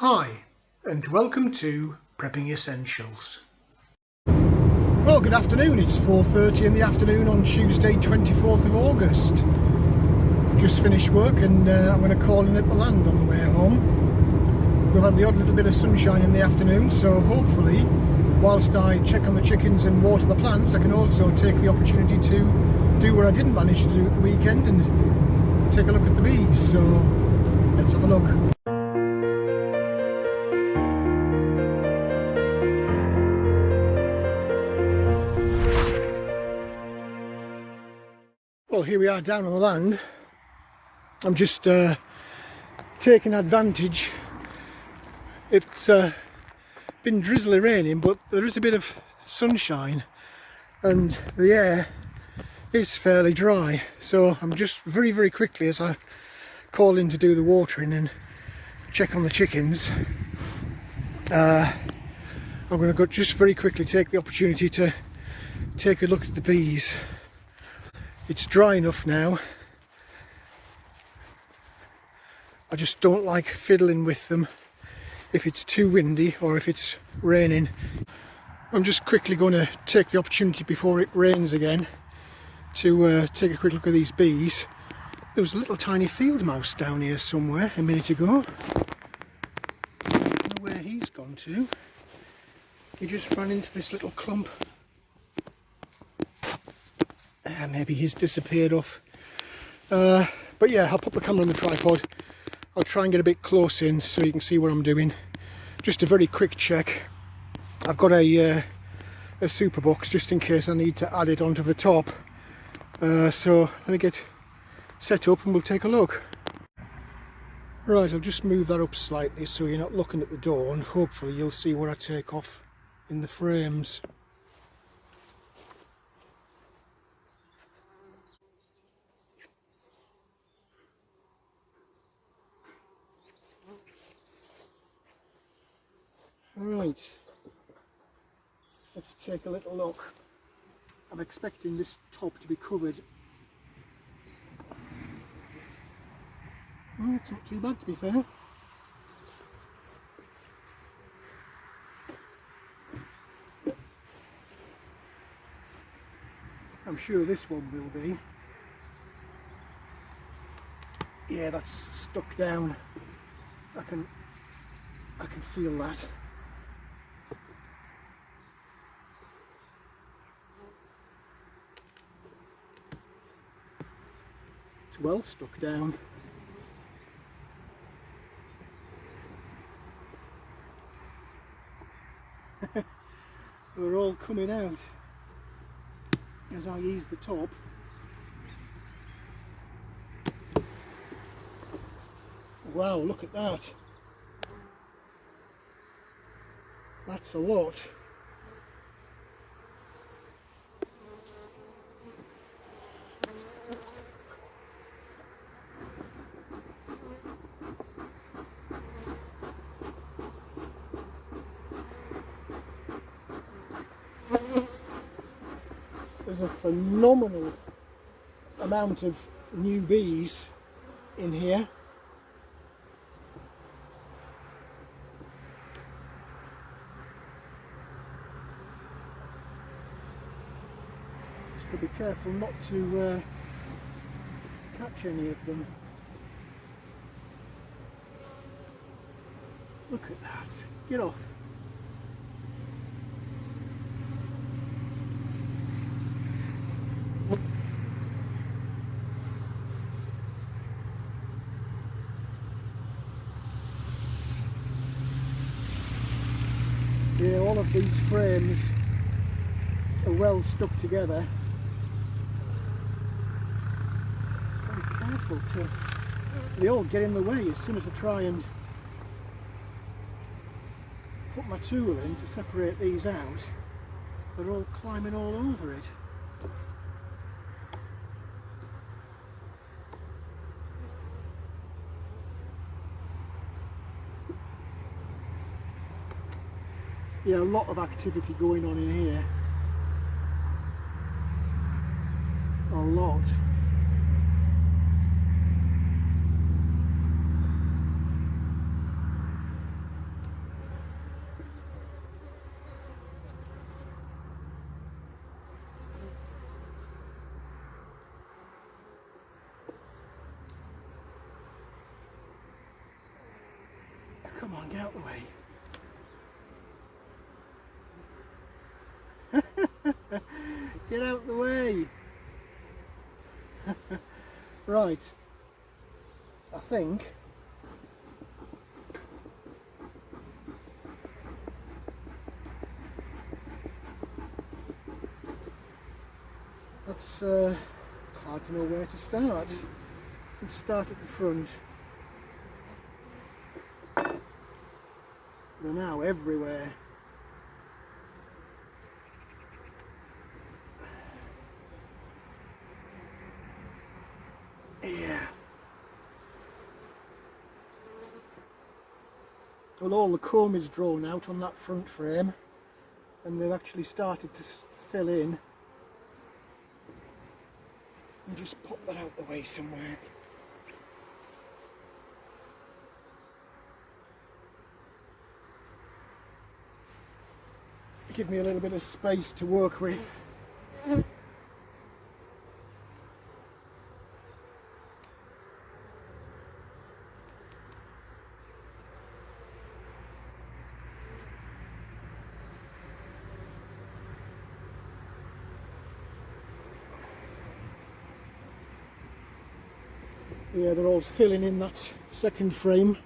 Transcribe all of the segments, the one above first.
Hi, and welcome to Prepping Essentials. Well, good afternoon. It's 4:30 in the afternoon on Tuesday, 24th of August. Just finished work and I'm going to call in at the land on the way home. We've had the odd little bit of sunshine in the afternoon, so hopefully, whilst I check on the chickens and water the plants, I can also take the opportunity to do what I didn't manage to do at the weekend and take a look at the bees. So let's have a look. Well, here we are down on the land. I'm just taking advantage. It's been drizzly raining, but there is a bit of sunshine and the air is fairly dry. So I'm just very quickly, as I call in to do the watering and check on the chickens, I'm going to go just very quickly take the opportunity to take a look at the bees. It's dry enough now. I just don't like fiddling with them if it's too windy or if it's raining. I'm just quickly going to take the opportunity before it rains again to take a quick look at these bees. There was a little tiny field mouse down here somewhere a minute ago. I don't know where he's gone to. He just ran into this little clump. Maybe he's disappeared off. But yeah, I'll put the camera on the tripod. I'll try and get a bit close in so you can see what I'm doing. Just a very quick check. I've got a super box just in case I need to add it onto the top. So let me get set up and we'll take a look. Right, I'll just move that up slightly so you're not looking at the door, and hopefully you'll see what I take off in the frames. Right, let's take a little look. I'm expecting this top to be covered. Oh, it's not too bad, to be fair. I'm sure this one will be. Yeah, that's stuck down. I can feel that. It's well stuck down. They're all coming out as I ease the top. Wow, look at that. That's a lot. There's a phenomenal amount of new bees in here. Just got to be careful not to catch any of them. Look at that. Get off. Yeah, all of these frames are well stuck together. Just got to be careful to... They all get in the way as soon as I try and put my tool in to separate these out. They're all climbing all over it. Yeah, a lot of activity going on in here. A lot. Come on, get out the way. Get out the way. Right. I think it's hard to know where to start. Let's start at the front. They're now everywhere. Yeah. Well, all the comb is drawn out on that front frame, and they've actually started to fill in. You just pop that out the way somewhere. Give me a little bit of space to work with. Yeah, they're all filling in that second frame.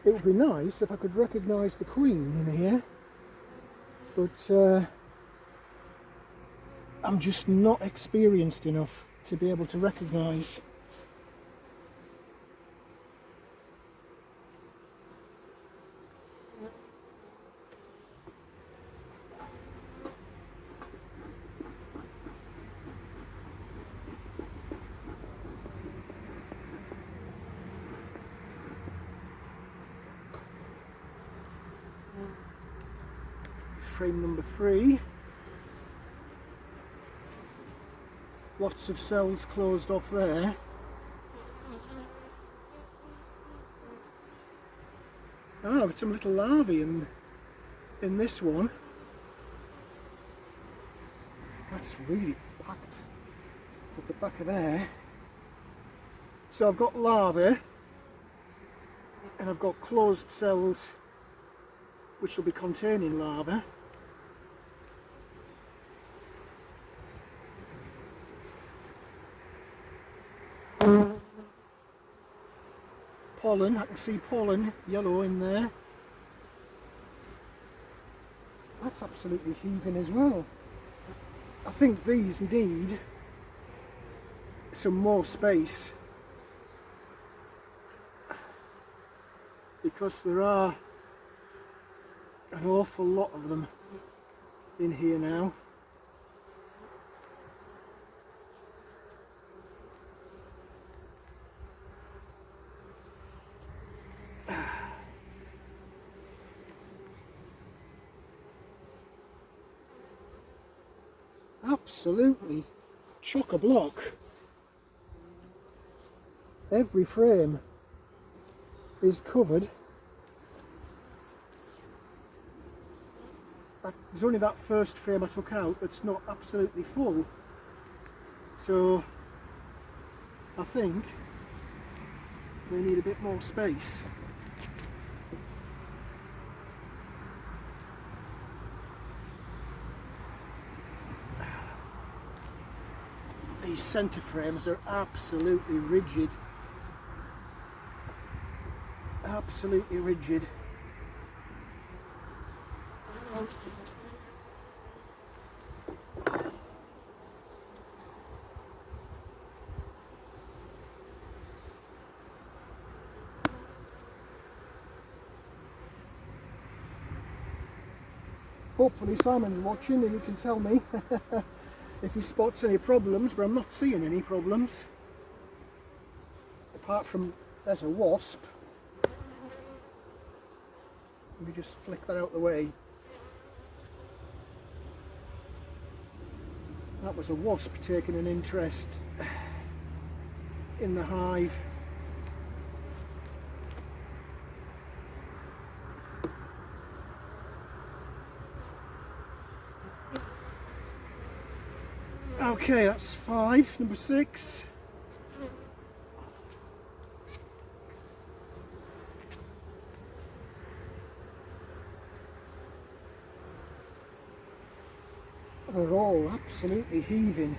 It would be nice if I could recognise the queen in here, but I'm just not experienced enough to be able to recognise. Frame number 3. Lots of cells closed off there. Oh, with some little larvae in this one. That's really packed at the back of there. So I've got larvae and I've got closed cells which will be containing larvae. Pollen, I can see pollen, yellow in there. That's absolutely heaving as well. I think these need some more space because there are an awful lot of them in here now. Absolutely chock-a-block. Every frame is covered. There's only that first frame I took out that's not absolutely full. So I think they need a bit more space. These centre frames are absolutely rigid. Absolutely rigid. Hopefully Simon's watching and he can tell me if he spots any problems, but I'm not seeing any problems. Apart from there's a wasp. Let me just flick that out the way. That was a wasp taking an interest in the hive. Okay, that's 5. Number 6. are all absolutely heaving.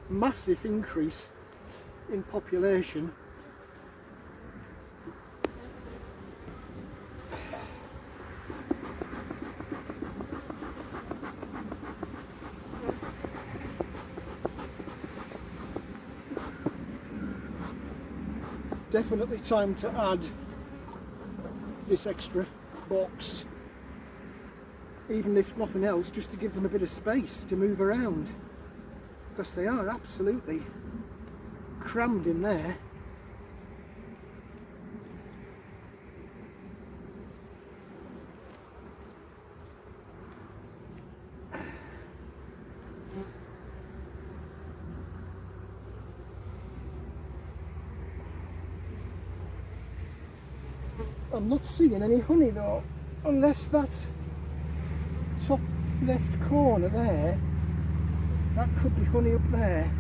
Massive increase in population. Definitely time to add this extra box, even if nothing else, just to give them a bit of space to move around, because they are absolutely crammed in there. I'm not seeing any honey though, unless that top left corner there, that could be honey up there.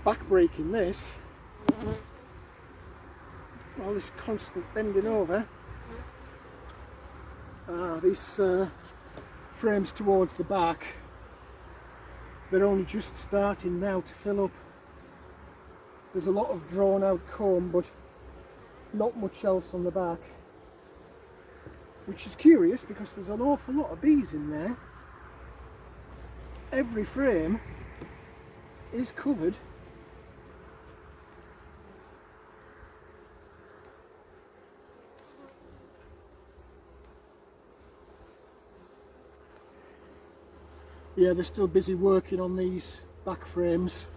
Back breaking this, all this constant bending over. These frames towards the back, they're only just starting now to fill up. There's a lot of drawn out comb, but not much else on the back, which is curious because there's an awful lot of bees in there. Every frame is covered. Yeah, they're still busy working on these back frames.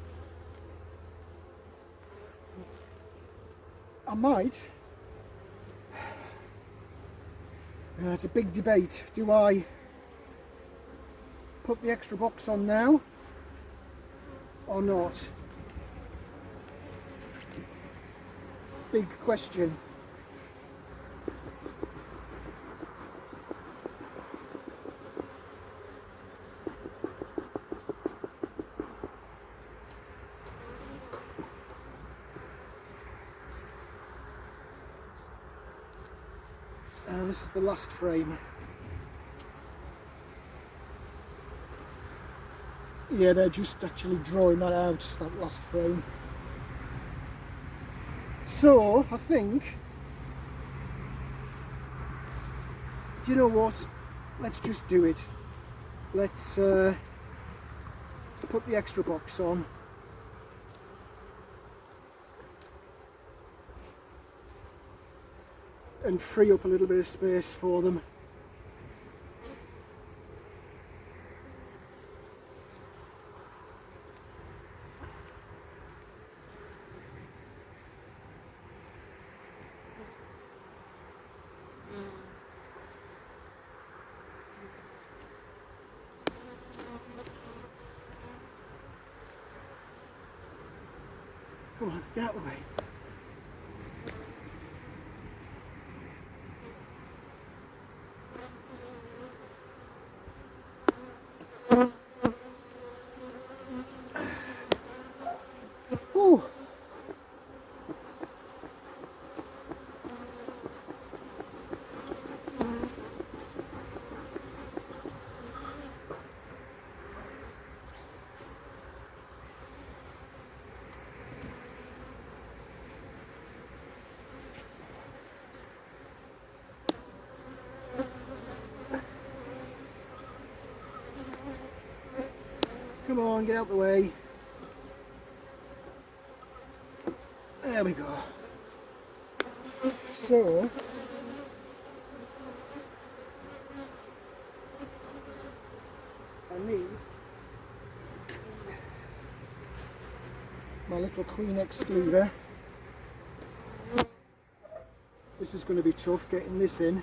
I might. It's a big debate. Do I put the extra box on now or not? Big question. This is the last frame. Yeah, they're just actually drawing that out, that last frame. So, I think, do you know what? Let's just do it. Let's put the extra box on. And free up a little bit of space for them. Come on, get out of the way. Ooh. Come on, get out the way. There we go. So, I need my little queen excluder. This is going to be tough getting this in.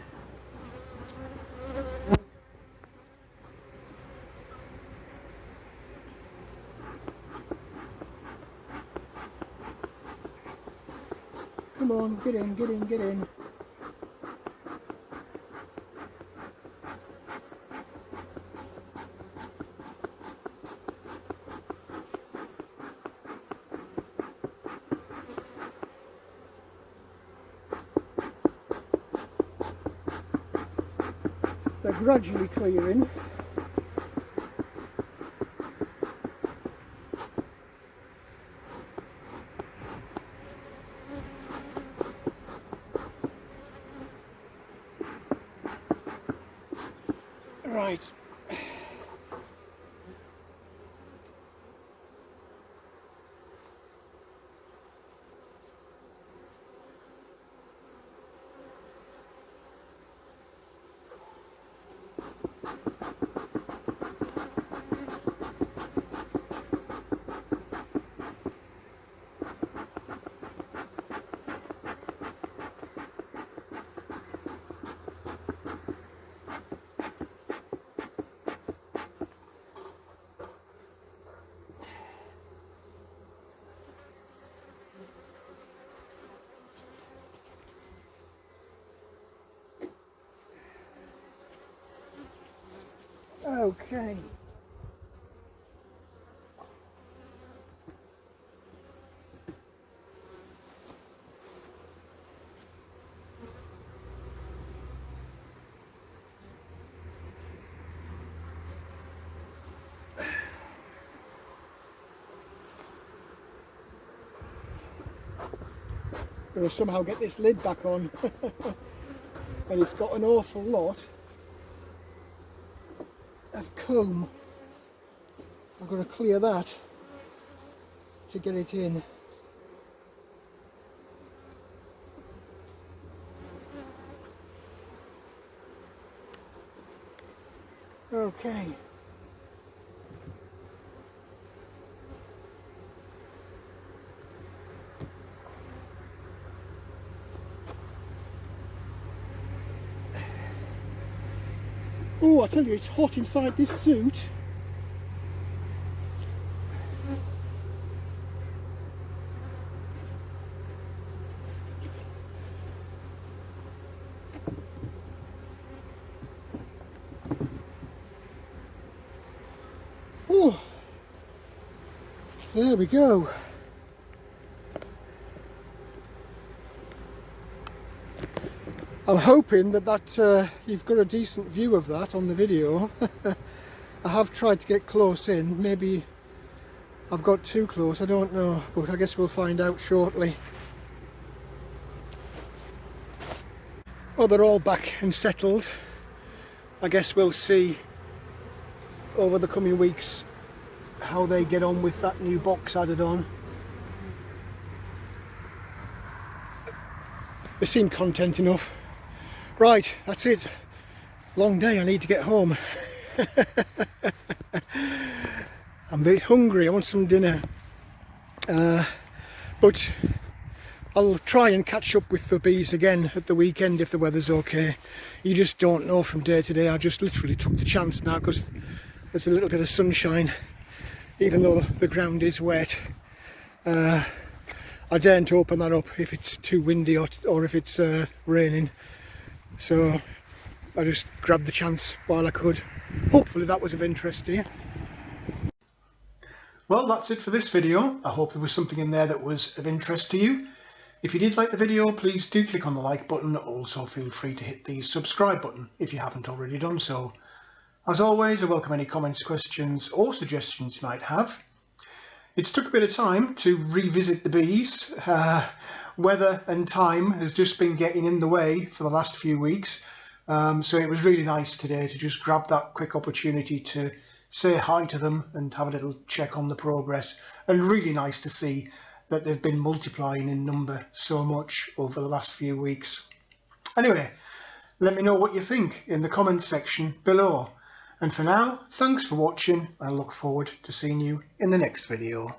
get in, get in, get in. They're gradually clearing. Right. Okay. Gonna somehow get this lid back on. And it's got an awful lot of comb. I'm going to clear that to get it in. Okay. Oh, I tell you, it's hot inside this suit. Oh, there we go. I'm hoping that you've got a decent view of that on the video. I have tried to get close in. Maybe I've got too close, I don't know, but I guess we'll find out shortly. Oh, they're all back and settled. I guess we'll see over the coming weeks how they get on with that new box added on. They seem content enough. Right, that's it. Long day, I need to get home. I'm a bit hungry, I want some dinner. But I'll try and catch up with the bees again at the weekend if the weather's okay. You just don't know from day to day. I just literally took the chance now because there's a little bit of sunshine, even though the ground is wet. I daren't open that up if it's too windy or if it's raining. So I just grabbed the chance while I could. Hopefully that was of interest to you. Well, that's it for this video. I hope there was something in there that was of interest to you. If you did like the video, please do click on the like button. Also feel free to hit the subscribe button if you haven't already done so. As always, I welcome any comments, questions or suggestions you might have. It's took a bit of time to revisit the bees. Weather and time has just been getting in the way for the last few weeks. So it was really nice today to just grab that quick opportunity to say hi to them and have a little check on the progress. And really nice to see that they've been multiplying in number so much over the last few weeks. Anyway, let me know what you think in the comments section below. And for now, thanks for watching. I look forward to seeing you in the next video.